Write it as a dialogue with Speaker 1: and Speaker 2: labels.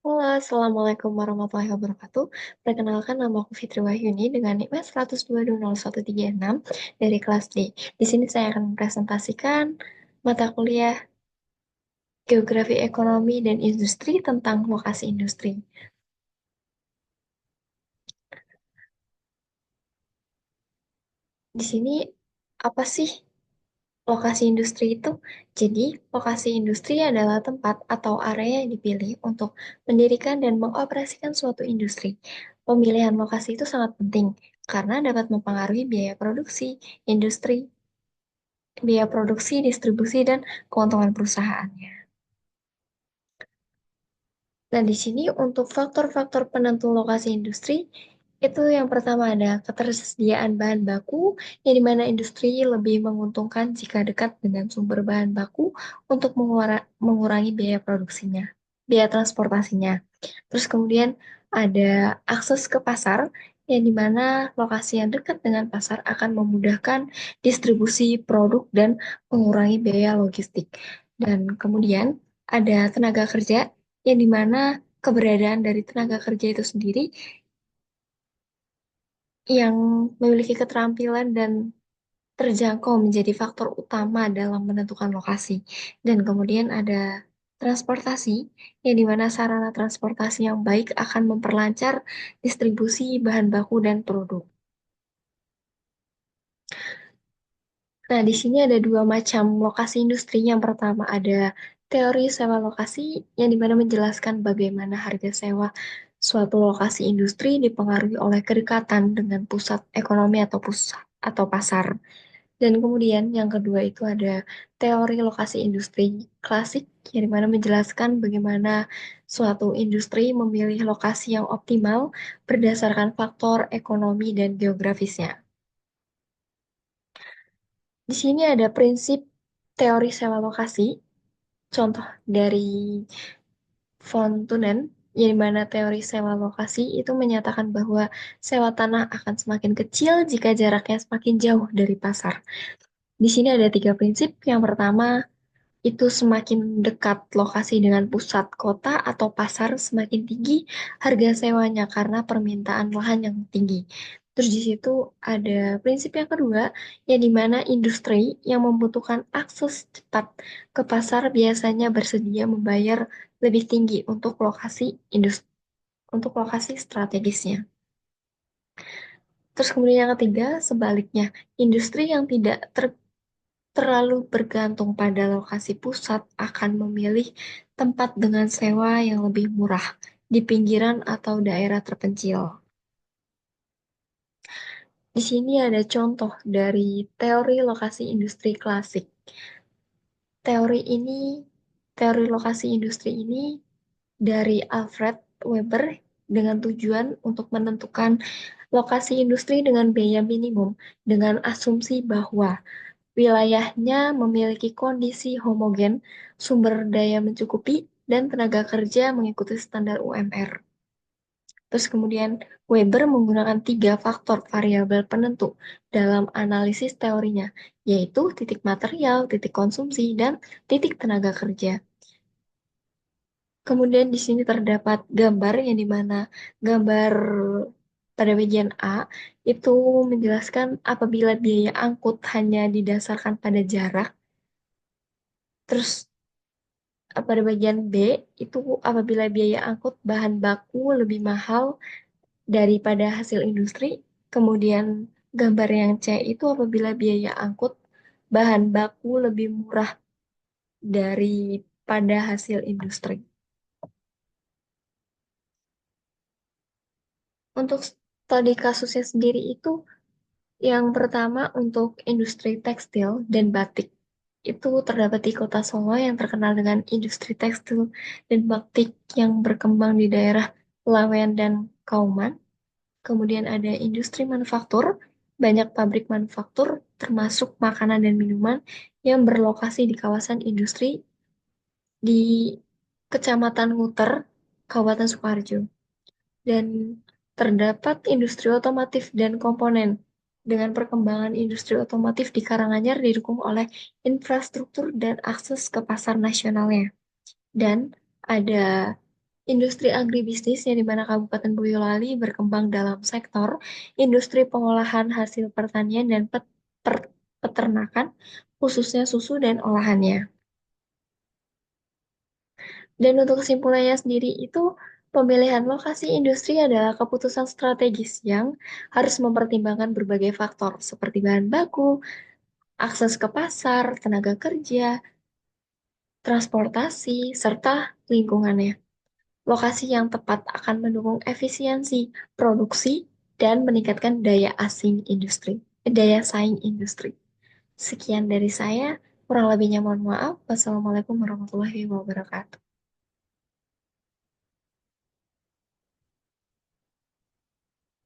Speaker 1: Halo, Assalamualaikum warahmatullahi wabarakatuh. Perkenalkan, nama aku Fitri Wahyuni dengan NIM 1220113 dari kelas D. Di sini saya akan mempresentasikan mata kuliah Geografi Ekonomi dan Industri tentang lokasi industri. Di sini apa sih lokasi industri itu? Jadi, lokasi industri adalah tempat atau area yang dipilih untuk mendirikan dan mengoperasikan suatu industri. Pemilihan lokasi itu sangat penting karena dapat mempengaruhi biaya produksi, distribusi, dan keuntungan perusahaannya. Nah, di sini untuk faktor-faktor penentu lokasi industri, itu yang pertama ada ketersediaan bahan baku, yang dimana industri lebih menguntungkan jika dekat dengan sumber bahan baku untuk mengurangi biaya produksinya, biaya transportasinya. Terus kemudian ada akses ke pasar, yang dimana lokasi yang dekat dengan pasar akan memudahkan distribusi produk dan mengurangi biaya logistik. Dan kemudian ada tenaga kerja, yang dimana keberadaan dari tenaga kerja itu sendiri yang memiliki keterampilan dan terjangkau menjadi faktor utama dalam menentukan lokasi. Dan kemudian ada transportasi, yang dimana sarana transportasi yang baik akan memperlancar distribusi bahan baku dan produk. Nah, di sini ada dua macam lokasi industri. Yang pertama ada teori sewa lokasi, yang dimana menjelaskan bagaimana harga sewa suatu lokasi industri dipengaruhi oleh kedekatan dengan pusat ekonomi atau pasar. Dan kemudian yang kedua itu ada teori lokasi industri klasik, yang dimana menjelaskan bagaimana suatu industri memilih lokasi yang optimal berdasarkan faktor ekonomi dan geografisnya. Di sini ada prinsip teori sewa lokasi, contoh dari von Thunen, yang mana teori sewa lokasi itu menyatakan bahwa sewa tanah akan semakin kecil jika jaraknya semakin jauh dari pasar. Di sini ada tiga prinsip. Yang pertama, itu semakin dekat lokasi dengan pusat kota atau pasar, semakin tinggi harga sewanya karena permintaan lahan yang tinggi. Terus di situ ada prinsip yang kedua, yang dimana industri yang membutuhkan akses cepat ke pasar biasanya bersedia membayar lebih tinggi untuk lokasi strategisnya. Terus kemudian yang ketiga, sebaliknya, industri yang tidak terlalu bergantung pada lokasi pusat akan memilih tempat dengan sewa yang lebih murah di pinggiran atau daerah terpencil. Di sini ada contoh dari teori lokasi industri klasik. Teori ini, teori lokasi industri ini dari Alfred Weber dengan tujuan untuk menentukan lokasi industri dengan biaya minimum dengan asumsi bahwa wilayahnya memiliki kondisi homogen, sumber daya mencukupi, dan tenaga kerja mengikuti standar UMR. Terus kemudian Weber menggunakan tiga faktor variabel penentu dalam analisis teorinya, yaitu titik material, titik konsumsi, dan titik tenaga kerja. Kemudian di sini terdapat gambar, yang dimana gambar pada bagian A itu menjelaskan apabila biaya angkut hanya didasarkan pada jarak. Terus pada bagian B itu apabila biaya angkut bahan baku lebih mahal daripada hasil industri. Kemudian gambar yang C itu apabila biaya angkut bahan baku lebih murah daripada hasil industri. Untuk studi kasusnya sendiri itu, yang pertama untuk industri tekstil dan batik. Itu terdapat di Kota Solo yang terkenal dengan industri tekstil dan batik yang berkembang di daerah Lawean dan Kauman. Kemudian ada industri manufaktur, banyak pabrik manufaktur termasuk makanan dan minuman yang berlokasi di kawasan industri di Kecamatan Nguter, Kabupaten Sukoharjo. Dan terdapat industri otomotif dan komponen. Dengan perkembangan industri otomotif di Karanganyar didukung oleh infrastruktur dan akses ke pasar nasionalnya. Dan ada Industri agribisnis yang di mana Kabupaten Boyolali berkembang dalam sektor industri pengolahan hasil pertanian dan peternakan, khususnya susu dan olahannya. Dan untuk kesimpulannya sendiri itu, pemilihan lokasi industri adalah keputusan strategis yang harus mempertimbangkan berbagai faktor seperti bahan baku, akses ke pasar, tenaga kerja, transportasi, serta lingkungannya. Lokasi yang tepat akan mendukung efisiensi produksi dan meningkatkan daya saing industri. Sekian dari saya, kurang lebihnya mohon maaf. Wassalamualaikum warahmatullahi wabarakatuh.